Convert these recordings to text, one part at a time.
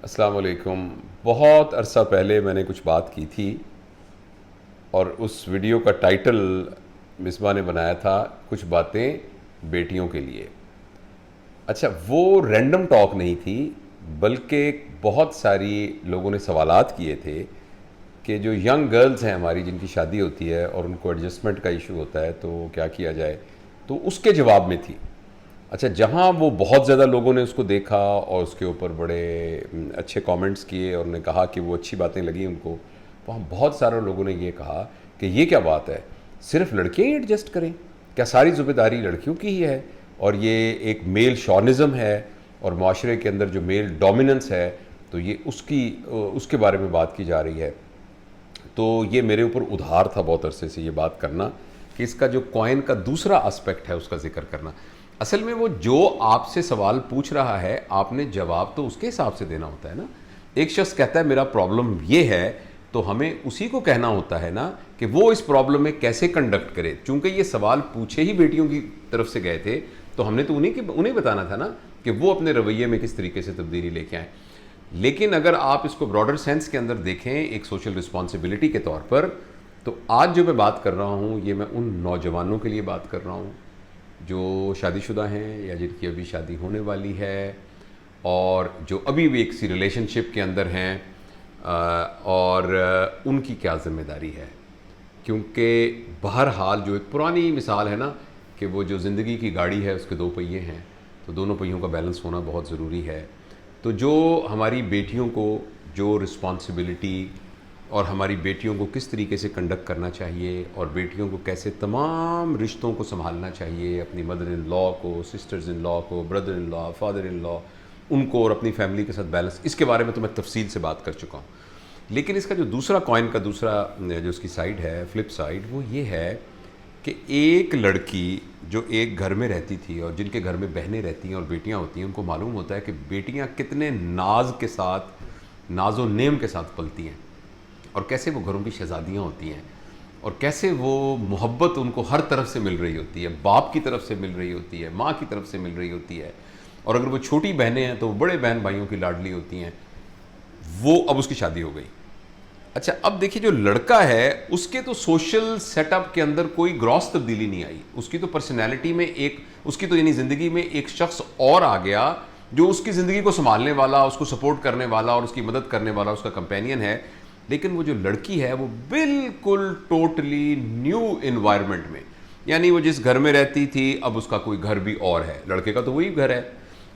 السلام علیکم. بہت عرصہ پہلے میں نے کچھ بات کی تھی اور اس ویڈیو کا ٹائٹل مصباح نے بنایا تھا کچھ باتیں بیٹیوں کے لیے. اچھا، وہ رینڈم ٹاک نہیں تھی بلکہ بہت ساری لوگوں نے سوالات کیے تھے کہ جو ینگ گرلز ہیں ہماری جن کی شادی ہوتی ہے اور ان کو ایڈجسٹمنٹ کا ایشو ہوتا ہے تو کیا کیا جائے، تو اس کے جواب میں تھی. اچھا، جہاں وہ بہت زیادہ لوگوں نے اس کو دیکھا اور اس کے اوپر بڑے اچھے کامنٹس کیے اور نے کہا کہ وہ اچھی باتیں لگیں ان کو، وہاں بہت سارے لوگوں نے یہ کہا کہ یہ کیا بات ہے، صرف لڑکیاں ہی ایڈجسٹ کریں، کیا ساری ذمہ داری لڑکیوں کی ہی ہے؟ اور یہ ایک میل شونزم ہے اور معاشرے کے اندر جو میل ڈومیننس ہے تو یہ اس کے بارے میں بات کی جا رہی ہے. تو یہ میرے اوپر ادھار تھا بہت عرصے سے یہ بات کرنا کہ اس کا جو کوائن کا دوسرا اسپیکٹ ہے اس کا ذکر کرنا. اصل میں وہ جو آپ سے سوال پوچھ رہا ہے آپ نے جواب تو اس کے حساب سے دینا ہوتا ہے نا. ایک شخص کہتا ہے میرا پرابلم یہ ہے تو ہمیں اسی کو کہنا ہوتا ہے نا کہ وہ اس پرابلم میں کیسے کنڈکٹ کرے. چونکہ یہ سوال پوچھے ہی بیٹیوں کی طرف سے گئے تھے تو ہم نے تو انہیں بتانا تھا نا کہ وہ اپنے رویے میں کس طریقے سے تبدیلی لے کے آئیں. لیکن اگر آپ اس کو براڈر سینس کے اندر دیکھیں ایک سوشل رسپانسبلٹی کے طور پر، تو آج جو میں بات کر رہا ہوں یہ میں ان نوجوانوں کے لیے بات کر رہا ہوں جو شادی شدہ ہیں یا جن کی ابھی شادی ہونے والی ہے اور جو ابھی بھی ایک سی ریلیشن شپ کے اندر ہیں، اور ان کی کیا ذمہ داری ہے. کیونکہ بہرحال جو ایک پرانی مثال ہے نا کہ وہ جو زندگی کی گاڑی ہے اس کے دو پہیے ہیں تو دونوں پہیوں کا بیلنس ہونا بہت ضروری ہے. تو جو ہماری بیٹیوں کو جو رسپانسبلٹی اور ہماری بیٹیوں کو کس طریقے سے کنڈکٹ کرنا چاہیے اور بیٹیوں کو کیسے تمام رشتوں کو سنبھالنا چاہیے، اپنی مدر ان لا کو، سسٹرز ان لا کو، brother in law, father in لا، ان کو اور اپنی فیملی کے ساتھ بیلنس، اس کے بارے میں تو میں تفصیل سے بات کر چکا ہوں. لیکن اس کا جو دوسرا کوائن کا دوسرا جو اس کی سائیڈ ہے، فلپ سائیڈ، وہ یہ ہے کہ ایک لڑکی جو ایک گھر میں رہتی تھی اور جن کے گھر میں بہنیں رہتی ہیں اور بیٹیاں ہوتی ہیں، ان کو معلوم ہوتا ہے کہ بیٹیاں کتنے ناز کے ساتھ، ناز و نیم کے ساتھ پلتی ہیں اور کیسے وہ گھروں کی شہزادیاں ہوتی ہیں اور کیسے وہ محبت ان کو ہر طرف سے مل رہی ہوتی ہے، باپ کی طرف سے مل رہی ہوتی ہے، ماں کی طرف سے مل رہی ہوتی ہے، اور اگر وہ چھوٹی بہنیں ہیں تو وہ بڑے بہن بھائیوں کی لاڈلی ہوتی ہیں. وہ اب اس کی شادی ہو گئی. اچھا، اب دیکھیے جو لڑکا ہے اس کے تو سوشل سیٹ اپ کے اندر کوئی گراس تبدیلی نہیں آئی، اس کی تو پرسنالٹی میں اس کی تو یعنی زندگی میں ایک شخص اور آ گیا جو اس کی زندگی کو سنبھالنے والا، اس کو سپورٹ کرنے والا اور اس کی مدد کرنے والا اس کا کمپینین ہے. لیکن وہ جو لڑکی ہے وہ بالکل ٹوٹلی نیو انوائرمنٹ میں، یعنی وہ جس گھر میں رہتی تھی اب اس کا کوئی گھر بھی اور ہے، لڑکے کا تو وہی گھر ہے.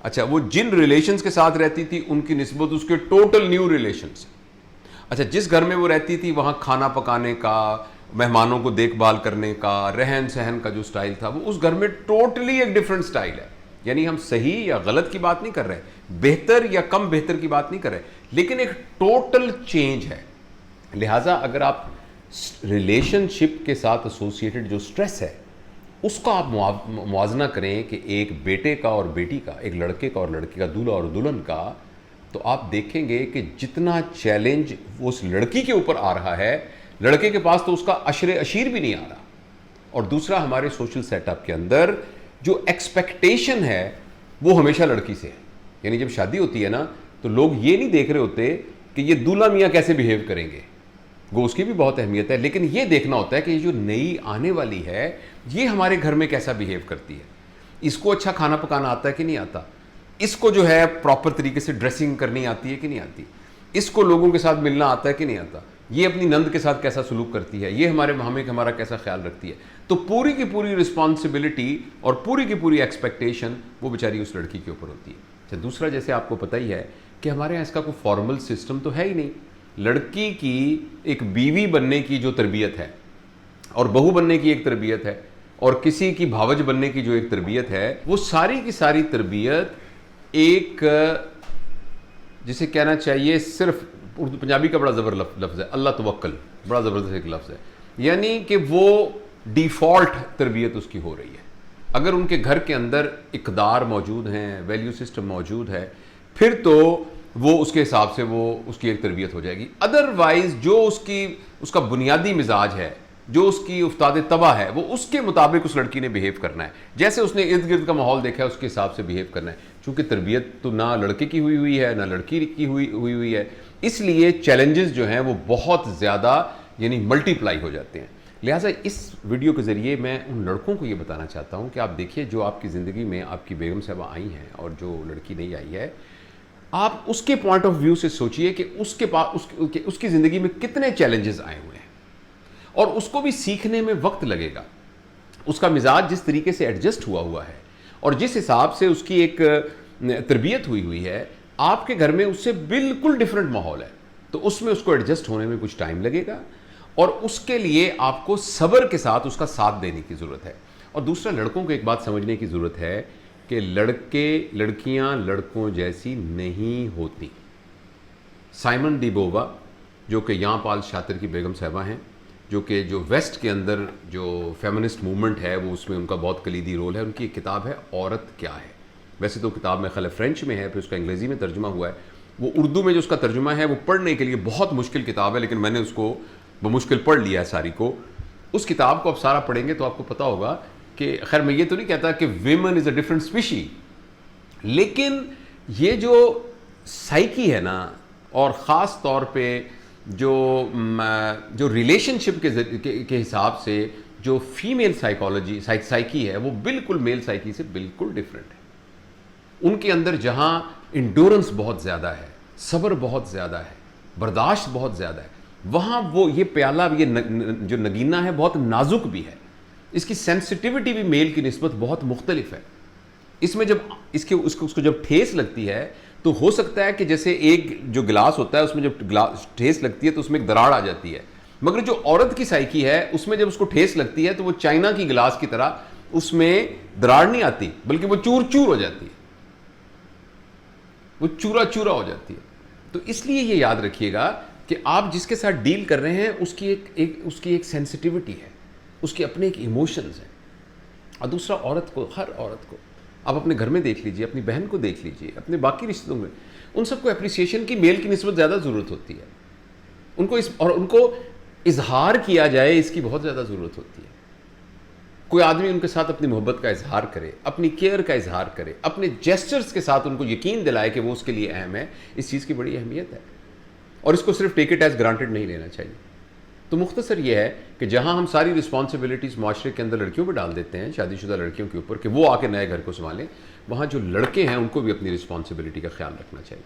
اچھا، وہ جن ریلیشنز کے ساتھ رہتی تھی ان کی نسبت اس کے ٹوٹل نیو ریلیشنز. اچھا، جس گھر میں وہ رہتی تھی وہاں کھانا پکانے کا، مہمانوں کو دیکھ بھال کرنے کا، رہن سہن کا جو سٹائل تھا وہ اس گھر میں ٹوٹلی ایک ڈیفرنٹ سٹائل ہے. یعنی ہم صحیح یا غلط کی بات نہیں کر رہے، بہتر یا کم بہتر کی بات نہیں کر رہے، لیکن ایک ٹوٹل چینج ہے. لہٰذا اگر آپ ریلیشن شپ کے ساتھ ایسوسیٹڈ جو سٹریس ہے اس کا آپ موازنہ کریں کہ ایک بیٹے کا اور بیٹی کا، ایک لڑکے کا اور لڑکی کا، دولہا اور دلہن کا، تو آپ دیکھیں گے کہ جتنا چیلنج اس لڑکی کے اوپر آ رہا ہے لڑکے کے پاس تو اس کا عشر عشیر بھی نہیں آ رہا. اور دوسرا ہمارے سوشل سیٹ اپ کے اندر جو ایکسپیکٹیشن ہے وہ ہمیشہ لڑکی سے ہے. یعنی جب شادی ہوتی ہے نا تو لوگ یہ نہیں دیکھ رہے ہوتے کہ یہ دولہا میاں کیسے بیہیو کریں گے، وہ اس کی بھی بہت اہمیت ہے، لیکن یہ دیکھنا ہوتا ہے کہ یہ جو نئی آنے والی ہے یہ ہمارے گھر میں کیسا بیہیو کرتی ہے، اس کو اچھا کھانا پکانا آتا ہے کہ نہیں آتا، اس کو جو ہے پراپر طریقے سے ڈریسنگ کرنی آتی ہے کہ نہیں آتی، اس کو لوگوں کے ساتھ ملنا آتا ہے کہ نہیں آتا، یہ اپنی نند کے ساتھ کیسا سلوک کرتی ہے، یہ ہمارا کیسا خیال رکھتی ہے. تو پوری کی پوری رسپانسبلٹی اور پوری کی پوری ایکسپیکٹیشن وہ بیچاری اس لڑکی کے اوپر ہوتی ہے. اچھا، دوسرا جیسے آپ کو پتہ ہی ہے کہ ہمارے یہاں اس کا کوئی فارمل سسٹم تو ہے ہی نہیں. لڑکی کی ایک بیوی بننے کی جو تربیت ہے اور بہو بننے کی ایک تربیت ہے اور کسی کی بھاوج بننے کی جو ایک تربیت ہے، وہ ساری کی ساری تربیت ایک جسے کہنا چاہیے، صرف اردو پنجابی کا بڑا زبر لفظ ہے، اللہ توکل، بڑا زبردست ایک لفظ ہے. یعنی کہ وہ ڈیفالٹ تربیت اس کی ہو رہی ہے. اگر ان کے گھر کے اندر اقدار موجود ہیں، ویلیو سسٹم موجود ہے، پھر تو وہ اس کے حساب سے وہ اس کی ایک تربیت ہو جائے گی. ادروائز جو اس کا بنیادی مزاج ہے جو اس کی افتاد تباہ ہے وہ اس کے مطابق اس لڑکی نے بیہیو کرنا ہے، جیسے اس نے ارد گرد کا ماحول دیکھا ہے اس کے حساب سے بیہیو کرنا ہے، چونکہ تربیت تو نہ لڑکے کی ہوئی ہے نہ لڑکی کی ہوئی ہے، اس لیے چیلنجز جو ہیں وہ بہت زیادہ یعنی ملٹی پلائی ہو جاتے ہیں۔ لہٰذا اس ویڈیو کے ذریعے میں ان لڑکوں کو یہ بتانا چاہتا ہوں کہ آپ دیکھیے جو آپ کی زندگی میں آپ کی بیگم صاحبہ آئی ہیں اور جو لڑکی نہیں آئی ہے، آپ اس کے پوائنٹ آف ویو سے سوچئے کہ اس کے پاس اس کی زندگی میں کتنے چیلنجز آئے ہوئے ہیں، اور اس کو بھی سیکھنے میں وقت لگے گا۔ اس کا مزاج جس طریقے سے ایڈجسٹ ہوا ہے اور جس حساب سے اس کی ایک تربیت ہوئی ہے، آپ کے گھر میں اس سے بالکل ڈیفرنٹ ماحول ہے، تو اس میں اس کو ایڈجسٹ ہونے میں کچھ ٹائم لگے گا، اور اس کے لیے آپ کو صبر کے ساتھ اس کا ساتھ دینے کی ضرورت ہے۔ اور دوسرا، لڑکوں کو ایک بات سمجھنے کی ضرورت ہے کہ لڑکیاں لڑکوں جیسی نہیں ہوتی۔ سائمن ڈی بووا جو کہ یان پال شاتر کی بیگم صاحبہ ہیں، جو ویسٹ کے اندر جو فیمنسٹ موومنٹ ہے وہ اس میں ان کا بہت کلیدی رول ہے، ان کی ایک کتاب ہے عورت کیا ہے۔ ویسے تو کتاب میں خیال فرینچ میں ہے، پھر اس کا انگریزی میں ترجمہ ہوا ہے، وہ اردو میں جو اس کا ترجمہ ہے وہ پڑھنے کے لیے بہت مشکل کتاب ہے، لیکن میں نے اس کو بمشکل پڑھ لیا ہے ساری کو۔ اس کتاب کو آپ سارا پڑھیں گے تو آپ کو پتہ ہوگا کہ خیر میں یہ تو نہیں کہتا کہ women is a different species, لیکن یہ جو سائیکی ہے نا، اور خاص طور پہ جو ریلیشن شپ کے حساب سے جو فیمیل سائیکی ہے وہ بالکل میل سائیکی سے بالکل ڈفرینٹ ہے۔ ان کے اندر جہاں انڈورنس بہت زیادہ ہے، صبر بہت زیادہ ہے، برداشت بہت زیادہ ہے، وہاں وہ یہ پیالہ یہ جو نگینہ ہے بہت نازک بھی ہے، اس کی سینسٹیوٹی بھی میل کی نسبت بہت مختلف ہے۔ اس میں جب اس کو جب ٹھیس لگتی ہے تو ہو سکتا ہے کہ جیسے ایک جو گلاس ہوتا ہے اس میں جب ٹھیس لگتی ہے تو اس میں ایک دراڑ آ جاتی ہے، مگر جو عورت کی سائیکی ہے اس میں جب اس کو ٹھیس لگتی ہے تو وہ چائنا کی گلاس کی طرح اس میں دراڑ نہیں آتی، بلکہ وہ چور چور ہو جاتی ہے، وہ چورا چورا ہو جاتی ہے۔ تو اس لیے یہ یاد رکھیے گا کہ آپ جس کے ساتھ ڈیل کر رہے ہیں اس کی ایک سینسٹیوٹی ہے، اس کے اپنے ایک ایموشنز ہیں۔ اور دوسرا، ہر عورت کو آپ اپنے گھر میں دیکھ لیجئے، اپنی بہن کو دیکھ لیجئے، اپنے باقی رشتوں میں، ان سب کو اپریسیشن کی میل کی نسبت زیادہ ضرورت ہوتی ہے، ان کو اظہار کیا جائے اس کی بہت زیادہ ضرورت ہوتی ہے۔ کوئی آدمی ان کے ساتھ اپنی محبت کا اظہار کرے، اپنی کیئر کا اظہار کرے، اپنے جیسچرز کے ساتھ ان کو یقین دلائے کہ وہ اس کے لیے اہم ہے، اس چیز کی بڑی اہمیت ہے، اور اس کو صرف ٹیک اٹ ایز گرانٹڈ نہیں لینا چاہیے۔ تو مختصر یہ ہے کہ جہاں ہم ساری رسپانسبلٹیز معاشرے کے اندر لڑکیوں پہ ڈال دیتے ہیں، شادی شدہ لڑکیوں کے اوپر، کہ وہ آ کے نئے گھر کو سنبھالیں، وہاں جو لڑکے ہیں ان کو بھی اپنی رسپانسبلٹی کا خیال رکھنا چاہیے۔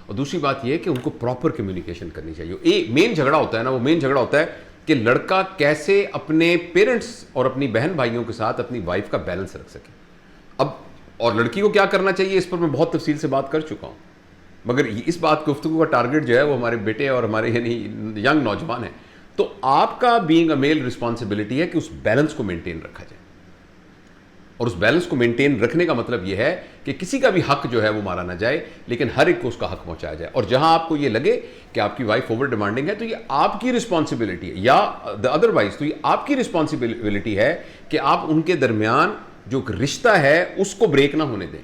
اور دوسری بات یہ ہے کہ ان کو پراپر کمیونیکیشن کرنی چاہیے۔ مین جھگڑا ہوتا ہے نا، وہ مین جھگڑا ہوتا ہے کہ لڑکا کیسے اپنے پیرنٹس اور اپنی بہن بھائیوں کے ساتھ اپنی وائف کا بیلنس رکھ سکے۔ اور لڑکی کو کیا کرنا چاہیے اس پر میں بہت تفصیل سے بات کر چکا ہوں، مگر اس بات گفتگو کا ٹارگٹ جو ہے وہ ہمارے بیٹے اور ہمارے یعنی ینگ نوجوان ہیں۔ تو آپ کا بینگ اے میل رسپانسبلٹی ہے کہ اس بیلنس کو مینٹین رکھا جائے، اور اس بیلنس کو مینٹین رکھنے کا مطلب یہ ہے کہ کسی کا بھی حق جو ہے وہ مارا نہ جائے، لیکن ہر ایک کو اس کا حق پہنچایا جائے۔ اور جہاں آپ کو یہ لگے کہ آپ کی وائف اوور ڈیمانڈنگ ہے تو یہ آپ کی رسپانسبلٹی ہے، یا ادروائز تو یہ آپ کی رسپانسبلٹی ہے کہ آپ ان کے درمیان جو رشتہ ہے اس کو بریک نہ ہونے دیں۔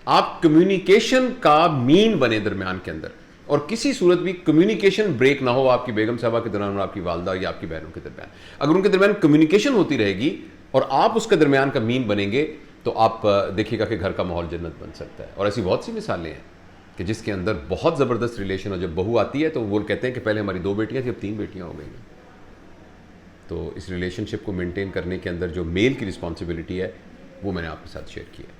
آپ کمیونیکیشن کا مین بنے درمیان کے اندر، اور کسی صورت بھی کمیونیکیشن بریک نہ ہو آپ کی بیگم صاحبہ کے درمیان اور آپ کی والدہ یا آپ کی بہنوں کے درمیان۔ اگر ان کے درمیان کمیونیکیشن ہوتی رہے گی اور آپ اس کے درمیان کا مین بنیں گے تو آپ دیکھیے گا کہ گھر کا ماحول جنت بن سکتا ہے۔ اور ایسی بہت سی مثالیں ہیں کہ جس کے اندر بہت زبردست ریلیشن، اور جب بہو آتی ہے تو وہ کہتے ہیں کہ پہلے ہماری 2 بیٹیاں تھیں اب 3 بیٹیاں ہو گئی ہیں۔ تو اس ریلیشن شپ کو مینٹین کرنے کے اندر جو میل کی رسپانسبلٹی ہے وہ میں نے آپ کے ساتھ شیئر کی ہے۔